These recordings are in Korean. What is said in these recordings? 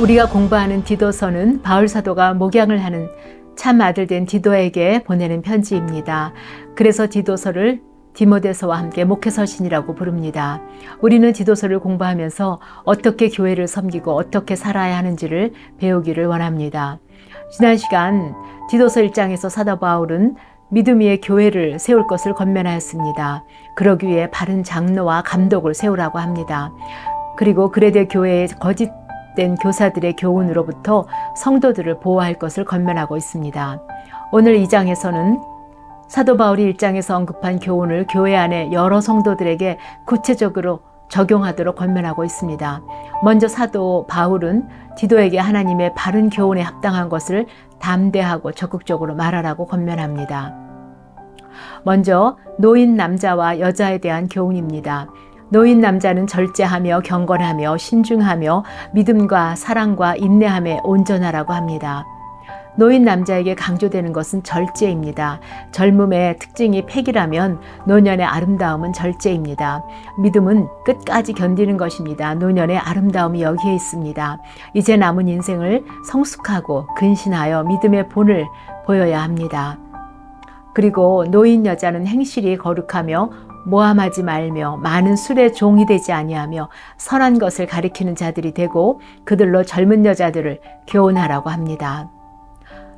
우리가 공부하는 디도서는 바울 사도가 목양을 하는 참 아들 된 디도에게 보내는 편지입니다. 그래서 디도서를 디모데서와 함께 목회서신이라고 부릅니다. 우리는 디도서를 공부하면서 어떻게 교회를 섬기고 어떻게 살아야 하는지를 배우기를 원합니다. 지난 시간 디도서 1장에서 사도 바울은 믿음 위에 교회를 세울 것을 권면하였습니다. 그러기 위해 바른 장로와 감독을 세우라고 합니다. 그리고 그레데 교회의 거짓된 교사들의 교훈으로부터 성도들을 보호할 것을 권면하고 있습니다. 오늘 2장에서는 사도 바울이 1장에서 언급한 교훈을 교회 안에 여러 성도들에게 구체적으로 적용하도록 권면하고 있습니다. 먼저 사도 바울은 디도에게 하나님의 바른 교훈에 합당한 것을 담대하고 적극적으로 말하라고 권면합니다. 먼저 노인 남자와 여자에 대한 교훈입니다. 노인 남자는 절제하며 경건하며 신중하며 믿음과 사랑과 인내함에 온전하라고 합니다. 노인 남자에게 강조되는 것은 절제입니다. 젊음의 특징이 패기라면 노년의 아름다움은 절제입니다. 믿음은 끝까지 견디는 것입니다. 노년의 아름다움이 여기에 있습니다. 이제 남은 인생을 성숙하고 근신하여 믿음의 본을 보여야 합니다. 그리고 노인 여자는 행실이 거룩하며 모함하지 말며 많은 술의 종이 되지 아니하며 선한 것을 가리키는 자들이 되고 그들로 젊은 여자들을 교훈하라고 합니다.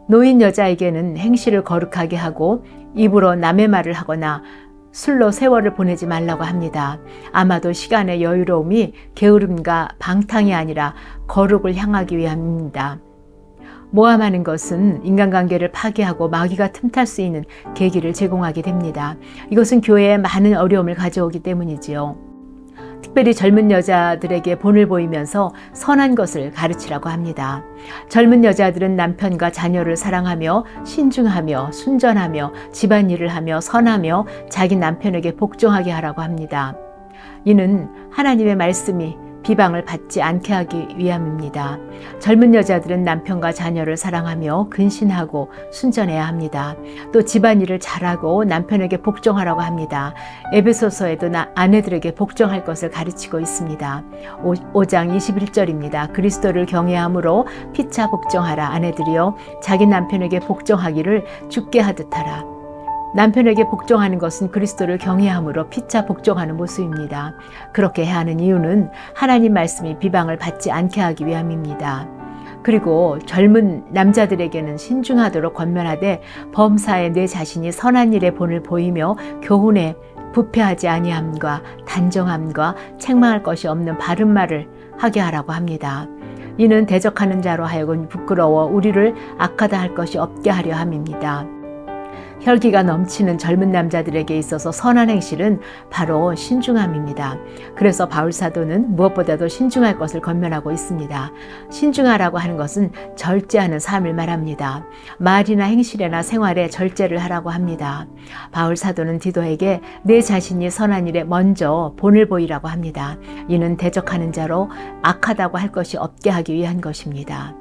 노인 여자에게는 행실을 거룩하게 하고 입으로 남의 말을 하거나 술로 세월을 보내지 말라고 합니다. 아마도 시간의 여유로움이 게으름과 방탕이 아니라 거룩을 향하기 위함입니다. 모함하는 것은 인간관계를 파괴하고 마귀가 틈탈 수 있는 계기를 제공하게 됩니다. 이것은 교회에 많은 어려움을 가져오기 때문이지요. 특별히 젊은 여자들에게 본을 보이면서 선한 것을 가르치라고 합니다. 젊은 여자들은 남편과 자녀를 사랑하며 신중하며 순전하며 집안일을 하며 선하며 자기 남편에게 복종하게 하라고 합니다. 이는 하나님의 말씀이 비방을 받지 않게 하기 위함입니다. 젊은 여자들은 남편과 자녀를 사랑하며 근신하고 순전해야 합니다. 또 집안일을 잘하고 남편에게 복종하라고 합니다. 에베소서에도 아내들에게 복종할 것을 가르치고 있습니다. 5장 21절입니다. 그리스도를 경외함으로 피차 복종하라. 아내들이여 자기 남편에게 복종하기를 주께 하듯 하라. 남편에게 복종하는 것은 그리스도를 경외함으로 피차 복종하는 모습입니다. 그렇게 해야 하는 이유는 하나님 말씀이 비방을 받지 않게 하기 위함입니다. 그리고 젊은 남자들에게는 신중하도록 권면하되 범사에 내 자신이 선한 일에 본을 보이며 교훈에 부패하지 아니함과 단정함과 책망할 것이 없는 바른 말을 하게 하라고 합니다. 이는 대적하는 자로 하여금 부끄러워 우리를 악하다 할 것이 없게 하려 함입니다. 혈기가 넘치는 젊은 남자들에게 있어서 선한 행실은 바로 신중함입니다. 그래서 바울 사도는 무엇보다도 신중할 것을 권면하고 있습니다. 신중하라고 하는 것은 절제하는 삶을 말합니다. 말이나 행실이나 생활에 절제를 하라고 합니다. 바울 사도는 디도에게 내 자신이 선한 일에 먼저 본을 보이라고 합니다. 이는 대적하는 자로 악하다고 할 것이 없게 하기 위한 것입니다.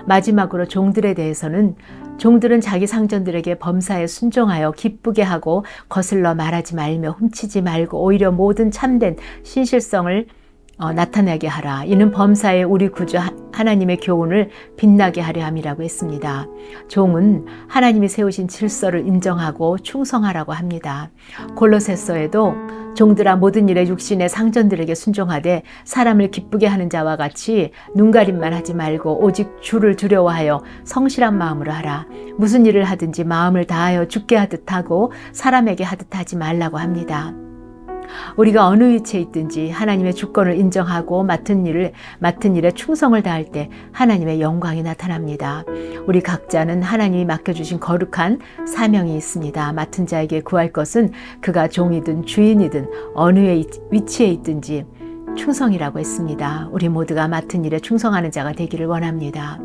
마지막으로 종들에 대해서는 종들은 자기 상전들에게 범사에 순종하여 기쁘게 하고 거슬러 말하지 말며 훔치지 말고 오히려 모든 참된 신실성을 나타내게 하라. 이는 범사에 우리 구주 하나님의 교훈을 빛나게 하려 함이라고 했습니다. 종은 하나님이 세우신 질서를 인정하고 충성하라고 합니다. 골로새서에도 종들아 모든 일에 육신의 상전들에게 순종하되 사람을 기쁘게 하는 자와 같이 눈가림만 하지 말고 오직 주를 두려워하여 성실한 마음으로 하라. 무슨 일을 하든지 마음을 다하여 주께 하듯 하고 사람에게 하듯 하지 말라고 합니다. 우리가 어느 위치에 있든지 하나님의 주권을 인정하고 맡은 일에 충성을 다할 때 하나님의 영광이 나타납니다. 우리 각자는 하나님이 맡겨주신 거룩한 사명이 있습니다. 맡은 자에게 구할 것은 그가 종이든 주인이든 어느 위치에 있든지 충성이라고 했습니다. 우리 모두가 맡은 일에 충성하는 자가 되기를 원합니다.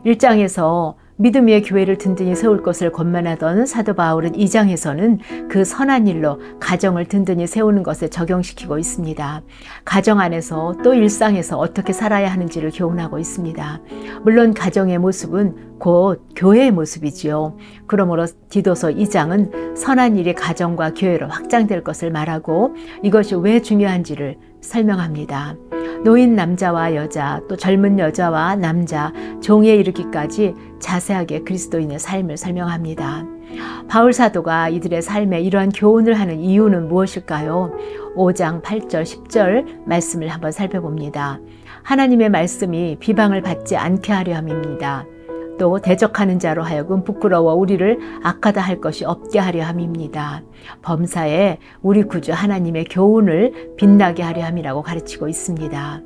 1장에서 믿음 위에 교회를 든든히 세울 것을 권면하던 사도 바울은 2장에서는 그 선한 일로 가정을 든든히 세우는 것에 적용시키고 있습니다. 가정 안에서 또 일상에서 어떻게 살아야 하는지를 교훈하고 있습니다. 물론 가정의 모습은 곧 교회의 모습이지요. 그러므로 디도서 2장은 선한 일이 가정과 교회로 확장될 것을 말하고 이것이 왜 중요한지를 설명합니다. 노인 남자와 여자, 또 젊은 여자와 남자, 종에 이르기까지 자세하게 그리스도인의 삶을 설명합니다. 바울 사도가 이들의 삶에 이러한 교훈을 하는 이유는 무엇일까요? 5장 8절 10절 말씀을 한번 살펴봅니다. 하나님의 말씀이 비방을 받지 않게 하려 함입니다. 또 대적하는 자로 하여금 부끄러워 우리를 악하다 할 것이 없게 하려 함입니다. 범사에 우리 구주 하나님의 교훈을 빛나게 하려 함이라고 가르치고 있습니다.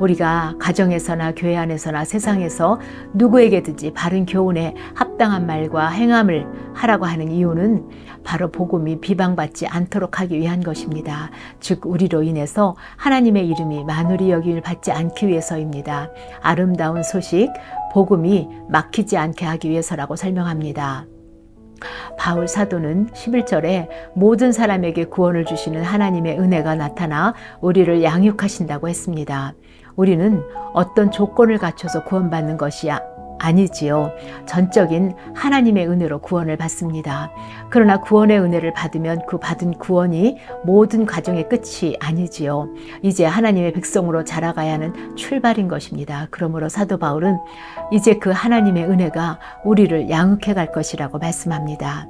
우리가 가정에서나 교회 안에서나 세상에서 누구에게든지 바른 교훈에 합당한 말과 행함을 하라고 하는 이유는 바로 복음이 비방받지 않도록 하기 위한 것입니다. 즉 우리로 인해서 하나님의 이름이 만우리 여김을 받지 않기 위해서입니다. 아름다운 소식, 복음이 막히지 않게 하기 위해서라고 설명합니다. 바울 사도는 11절에 모든 사람에게 구원을 주시는 하나님의 은혜가 나타나 우리를 양육하신다고 했습니다. 우리는 어떤 조건을 갖춰서 구원받는 것이 아니지요. 전적인 하나님의 은혜로 구원을 받습니다. 그러나 구원의 은혜를 받으면 그 받은 구원이 모든 과정의 끝이 아니지요. 이제 하나님의 백성으로 자라가야 하는 출발인 것입니다. 그러므로 사도 바울은 이제 그 하나님의 은혜가 우리를 양육해 갈 것이라고 말씀합니다.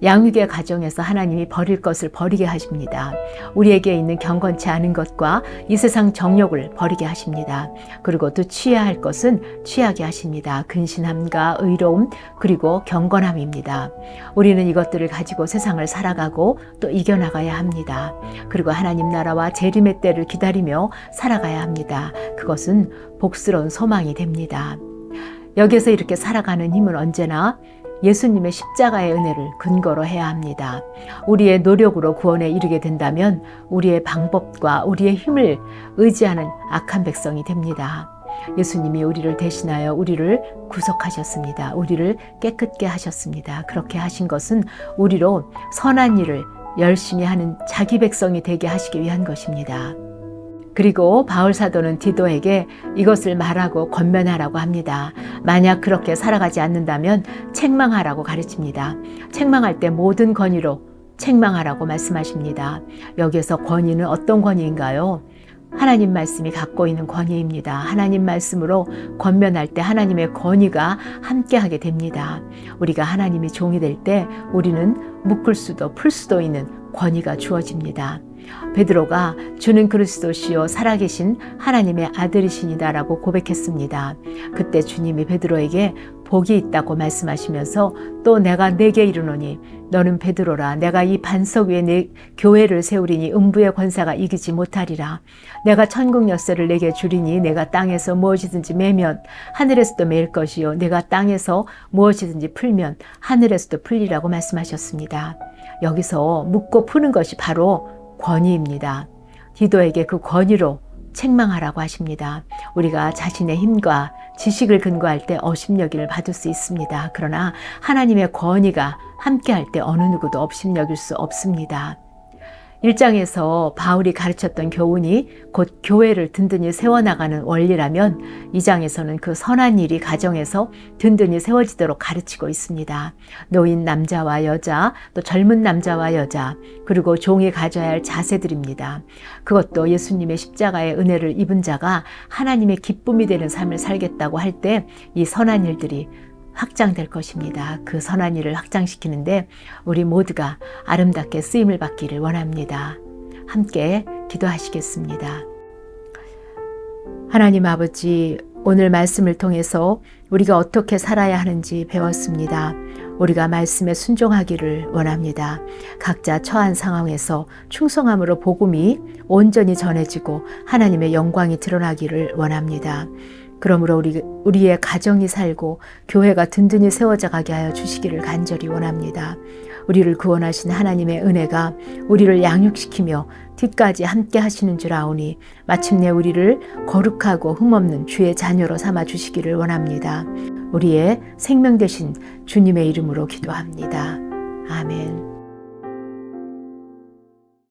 양육의 과정에서 하나님이 버릴 것을 버리게 하십니다. 우리에게 있는 경건치 않은 것과 이 세상 정욕을 버리게 하십니다. 그리고 또 취해야 할 것은 취하게 하십니다. 근신함과 의로움 그리고 경건함입니다. 우리는 이것들을 가지고 세상을 살아가고 또 이겨나가야 합니다. 그리고 하나님 나라와 재림의 때를 기다리며 살아가야 합니다. 그것은 복스러운 소망이 됩니다. 여기서 이렇게 살아가는 힘은 언제나 예수님의 십자가의 은혜를 근거로 해야 합니다. 우리의 노력으로 구원에 이르게 된다면 우리의 방법과 우리의 힘을 의지하는 악한 백성이 됩니다. 예수님이 우리를 대신하여 우리를 구속하셨습니다. 우리를 깨끗게 하셨습니다. 그렇게 하신 것은 우리로 선한 일을 열심히 하는 자기 백성이 되게 하시기 위한 것입니다. 그리고 바울 사도는 디도에게 이것을 말하고 권면하라고 합니다. 만약 그렇게 살아가지 않는다면 책망하라고 가르칩니다. 책망할 때 모든 권위로 책망하라고 말씀하십니다. 여기에서 권위는 어떤 권위인가요? 하나님 말씀이 갖고 있는 권위입니다. 하나님 말씀으로 권면할 때 하나님의 권위가 함께하게 됩니다. 우리가 하나님이 종이 될 때 우리는 묶을 수도 풀 수도 있는 권위가 주어집니다. 베드로가 주는 그리스도시요 살아계신 하나님의 아들이시니다라고 고백했습니다. 그때 주님이 베드로에게 복이 있다고 말씀하시면서 또 내가 네게 이르노니 너는 베드로라 내가 이 반석 위에 내 교회를 세우리니 음부의 권세가 이기지 못하리라. 내가 천국 열쇠를 내게 주리니 내가 땅에서 무엇이든지 매면 하늘에서도 매일 것이요 내가 땅에서 무엇이든지 풀면 하늘에서도 풀리라고 말씀하셨습니다. 여기서 묻고 푸는 것이 바로 권위입니다. 디도에게 그 권위로 책망하라고 하십니다. 우리가 자신의 힘과 지식을 근거할 때 업신여김을 받을 수 있습니다. 그러나 하나님의 권위가 함께할 때 어느 누구도 업신여길 수 없습니다. 1장에서 바울이 가르쳤던 교훈이 곧 교회를 든든히 세워나가는 원리라면 2장에서는 그 선한 일이 가정에서 든든히 세워지도록 가르치고 있습니다. 노인 남자와 여자, 또 젊은 남자와 여자, 그리고 종이 가져야 할 자세들입니다. 그것도 예수님의 십자가의 은혜를 입은 자가 하나님의 기쁨이 되는 삶을 살겠다고 할 때 이 선한 일들이 확장될 것입니다. 그 선한 일을 확장시키는데 우리 모두가 아름답게 쓰임을 받기를 원합니다. 함께 기도하시겠습니다. 하나님 아버지, 오늘 말씀을 통해서 우리가 어떻게 살아야 하는지 배웠습니다. 우리가 말씀에 순종하기를 원합니다. 각자 처한 상황에서 충성함으로 복음이 온전히 전해지고 하나님의 영광이 드러나기를 원합니다. 그러므로 우리의 가정이 살고 교회가 든든히 세워져 가게 하여 주시기를 간절히 원합니다. 우리를 구원하신 하나님의 은혜가 우리를 양육시키며 뒤까지 함께 하시는 줄 아오니 마침내 우리를 거룩하고 흠없는 주의 자녀로 삼아 주시기를 원합니다. 우리의 생명 되신 주님의 이름으로 기도합니다. 아멘.